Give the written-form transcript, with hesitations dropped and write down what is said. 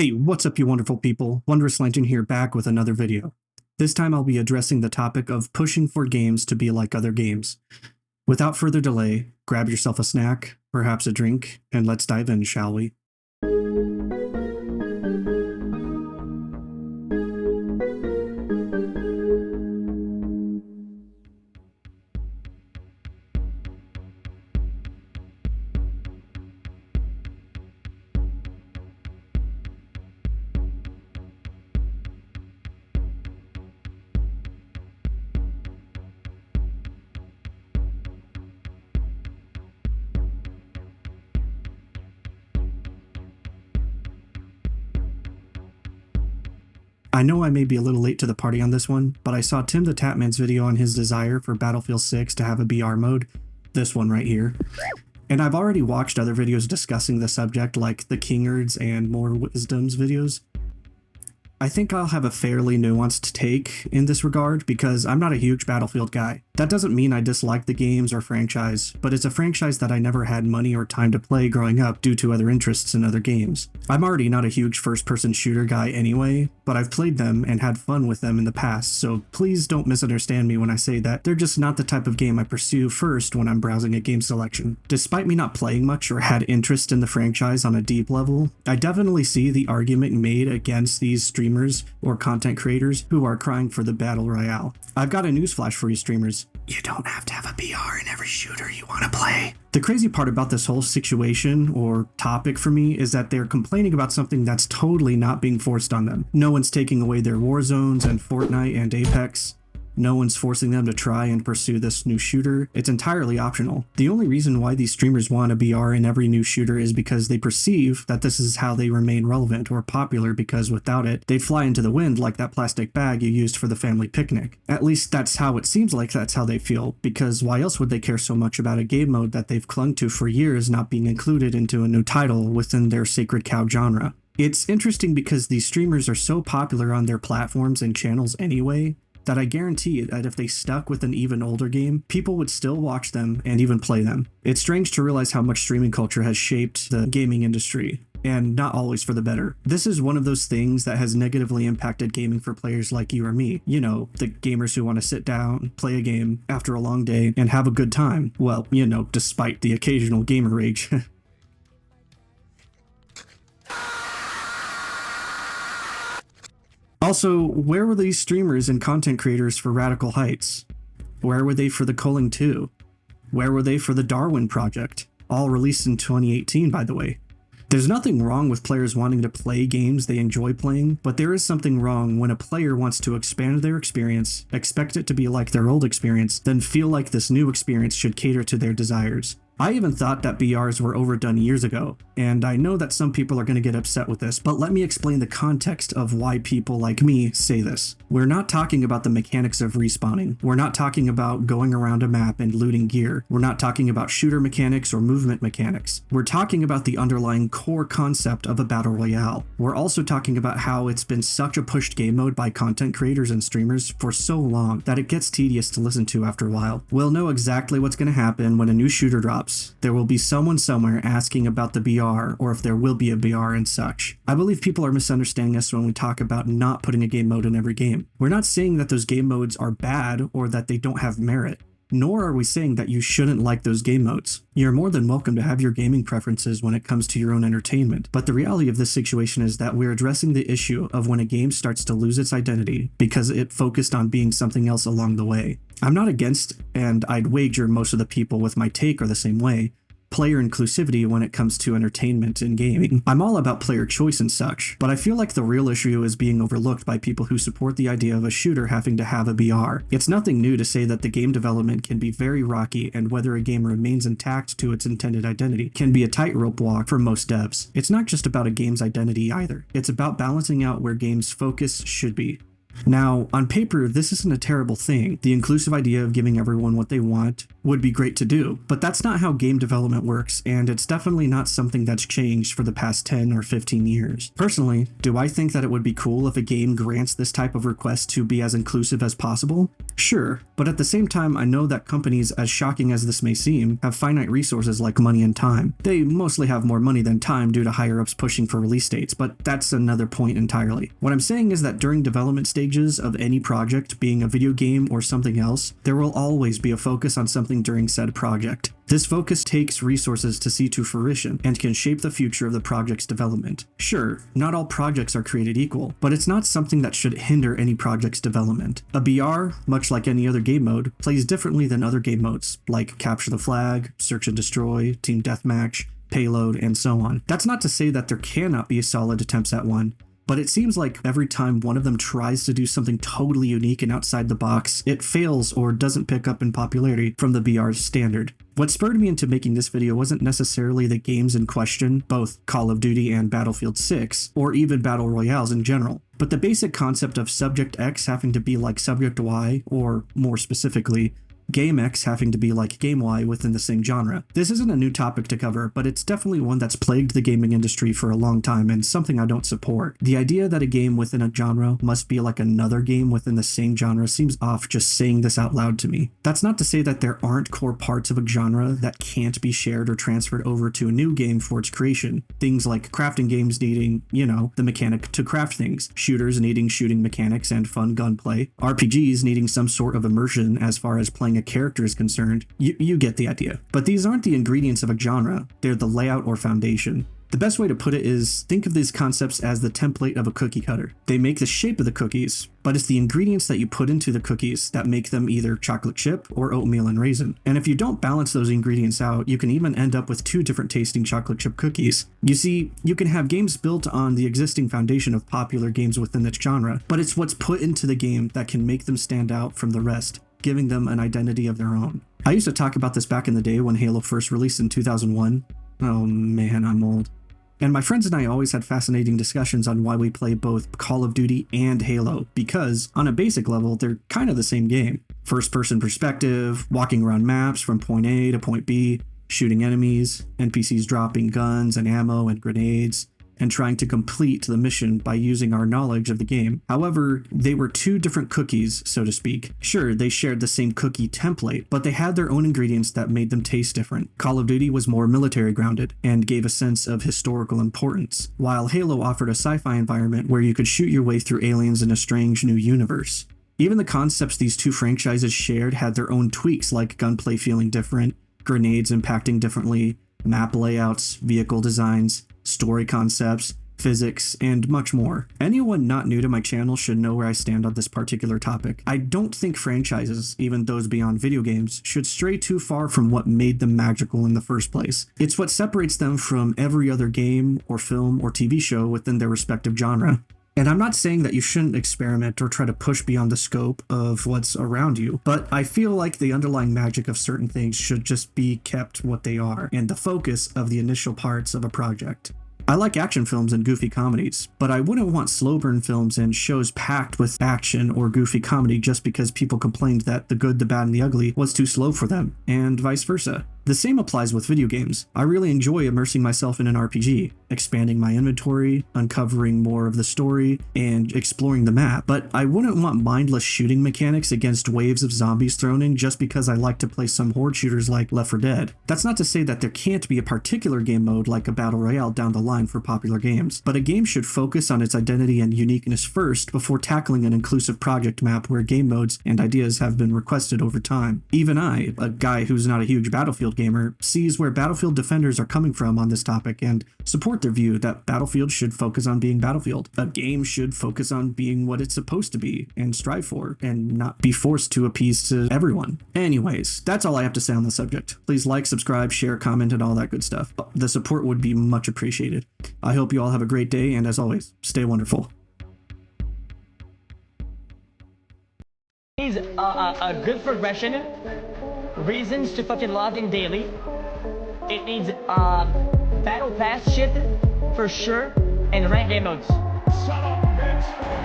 Hey, what's up you wonderful people? Wondrous here back with another video. This time I'll be addressing the topic of pushing for games to be like other games. Without further delay, grab yourself a snack, perhaps a drink, and let's dive in, shall we? I know I may be a little late to the party on this one, but I saw Tim the Tatman's video on his desire for Battlefield 6 to have a BR mode, this one right here. And I've already watched other videos discussing the subject like the Kingards and More Wisdom's videos. I think I'll have a fairly nuanced take in this regard because I'm not a huge Battlefield guy. That doesn't mean I dislike the games or franchise, but it's a franchise that I never had money or time to play growing up due to other interests in other games. I'm already not a huge first-person shooter guy anyway, but I've played them and had fun with them in the past, so please don't misunderstand me when I say that they're just not the type of game I pursue first when I'm browsing a game selection. Despite me not playing much or had interest in the franchise on a deep level, I definitely see the argument made against these streamers or content creators who are crying for the battle royale. I've got a newsflash for you streamers. You don't have to have a BR in every shooter you want to play. The crazy part about this whole situation or topic for me is that they're complaining about something that's totally not being forced on them. No one's taking away their war zones and Fortnite and Apex. No one's forcing them to try and pursue this new shooter. It's entirely optional. The only reason why these streamers want a BR in every new shooter is because they perceive that this is how they remain relevant or popular, because without it, they'd fly into the wind like that plastic bag you used for the family picnic. At least that's how it seems like that's how they feel, because why else would they care so much about a game mode that they've clung to for years not being included into a new title within their sacred cow genre? It's interesting because these streamers are so popular on their platforms and channels anyway, that I guarantee that if they stuck with an even older game, people would still watch them and even play them. It's strange to realize how much streaming culture has shaped the gaming industry, and not always for the better. This is one of those things that has negatively impacted gaming for players like you or me. You know, the gamers who want to sit down, play a game after a long day, and have a good time. Well, you know, despite the occasional gamer rage. Also, where were these streamers and content creators for Radical Heights? Where were they for the Culling 2? Where were they for the Darwin Project? All released in 2018, by the way. There's nothing wrong with players wanting to play games they enjoy playing, but there is something wrong when a player wants to expand their experience, expect it to be like their old experience, then feel like this new experience should cater to their desires. I even thought that BRs were overdone years ago, and I know that some people are going to get upset with this, but let me explain the context of why people like me say this. We're not talking about the mechanics of respawning. We're not talking about going around a map and looting gear. We're not talking about shooter mechanics or movement mechanics. We're talking about the underlying core concept of a battle royale. We're also talking about how it's been such a pushed game mode by content creators and streamers for so long that it gets tedious to listen to after a while. We'll know exactly what's going to happen when a new shooter drops. There will be someone somewhere asking about the BR or if there will be a BR and such. I believe people are misunderstanding us when we talk about not putting a game mode in every game. We're not saying that those game modes are bad or that they don't have merit, nor are we saying that you shouldn't like those game modes. You're more than welcome to have your gaming preferences when it comes to your own entertainment, but the reality of this situation is that we're addressing the issue of when a game starts to lose its identity because it focused on being something else along the way. I'm not against, and I'd wager most of the people with my take are the same way, player inclusivity when it comes to entertainment and gaming. I'm all about player choice and such, but I feel like the real issue is being overlooked by people who support the idea of a shooter having to have a BR. It's nothing new to say that the game development can be very rocky, and whether a game remains intact to its intended identity can be a tightrope walk for most devs. It's not just about a game's identity either. It's about balancing out where games' focus should be. Now, on paper, this isn't a terrible thing. The inclusive idea of giving everyone what they want, would be great to do, but that's not how game development works, and it's definitely not something that's changed for the past 10 or 15 years. Personally, do I think that it would be cool if a game grants this type of request to be as inclusive as possible? Sure, but at the same time, I know that companies, as shocking as this may seem, have finite resources like money and time. They mostly have more money than time due to higher-ups pushing for release dates, but that's another point entirely. What I'm saying is that during development stages of any project, being a video game or something else, there will always be a focus on something during said project. This focus takes resources to see to fruition and can shape the future of the project's development. Sure, not all projects are created equal, but it's not something that should hinder any project's development. A BR, much like any other game mode, plays differently than other game modes, like Capture the Flag, Search and Destroy, Team Deathmatch, Payload, and so on. That's not to say that there cannot be solid attempts at one, but it seems like every time one of them tries to do something totally unique and outside the box, it fails or doesn't pick up in popularity from the BR's standard. What spurred me into making this video wasn't necessarily the games in question, both Call of Duty and Battlefield 6, or even Battle Royales in general, but the basic concept of Subject X having to be like Subject Y, or more specifically, Game X having to be like Game Y within the same genre. This isn't a new topic to cover, but it's definitely one that's plagued the gaming industry for a long time and something I don't support. The idea that a game within a genre must be like another game within the same genre seems off just saying this out loud to me. That's not to say that there aren't core parts of a genre that can't be shared or transferred over to a new game for its creation. Things like crafting games needing, the mechanic to craft things, shooters needing shooting mechanics and fun gunplay, RPGs needing some sort of immersion as far as playing a character is concerned. You get the idea. But these aren't the ingredients of a genre, they're the layout or foundation. The best way to put it is, think of these concepts as the template of a cookie cutter. They make the shape of the cookies, but it's the ingredients that you put into the cookies that make them either chocolate chip or oatmeal and raisin. And if you don't balance those ingredients out, you can even end up with two different tasting chocolate chip cookies. You see, you can have games built on the existing foundation of popular games within its genre, but it's what's put into the game that can make them stand out from the rest, giving them an identity of their own. I used to talk about this back in the day when Halo first released in 2001. Oh man, I'm old. And my friends and I always had fascinating discussions on why we play both Call of Duty and Halo, because on a basic level, they're kind of the same game. First-person perspective, walking around maps from point A to point B, shooting enemies, NPCs dropping guns and ammo and grenades, and trying to complete the mission by using our knowledge of the game. However, they were two different cookies, so to speak. Sure, they shared the same cookie template, but they had their own ingredients that made them taste different. Call of Duty was more military grounded and gave a sense of historical importance, while Halo offered a sci-fi environment where you could shoot your way through aliens in a strange new universe. Even the concepts these two franchises shared had their own tweaks, like gunplay feeling different, grenades impacting differently, map layouts, vehicle designs, story concepts, physics, and much more. Anyone not new to my channel should know where I stand on this particular topic. I don't think franchises, even those beyond video games, should stray too far from what made them magical in the first place. It's what separates them from every other game or film or TV show within their respective genre. And I'm not saying that you shouldn't experiment or try to push beyond the scope of what's around you, but I feel like the underlying magic of certain things should just be kept what they are, and the focus of the initial parts of a project. I like action films and goofy comedies, but I wouldn't want slow burn films and shows packed with action or goofy comedy just because people complained that The Good, the Bad, and the Ugly was too slow for them, and vice versa. The same applies with video games. I really enjoy immersing myself in an RPG, expanding my inventory, uncovering more of the story, and exploring the map, but I wouldn't want mindless shooting mechanics against waves of zombies thrown in just because I like to play some horde shooters like Left 4 Dead. That's not to say that there can't be a particular game mode like a battle royale down the line for popular games, but a game should focus on its identity and uniqueness first before tackling an inclusive project map where game modes and ideas have been requested over time. Even I, a guy who's not a huge Battlefield gamer, sees where Battlefield defenders are coming from on this topic and support their view that Battlefield should focus on being Battlefield. A game should focus on being what it's supposed to be and strive for, and not be forced to appease to everyone. Anyways, that's all I have to say on the subject. Please like, subscribe, share, comment, and all that good stuff. The support would be much appreciated. I hope you all have a great day, and as always, stay wonderful. Needs a good progression, reasons to fucking log in daily. It needs battle pass shit for sure, and rank game modes. Shut up, bitch!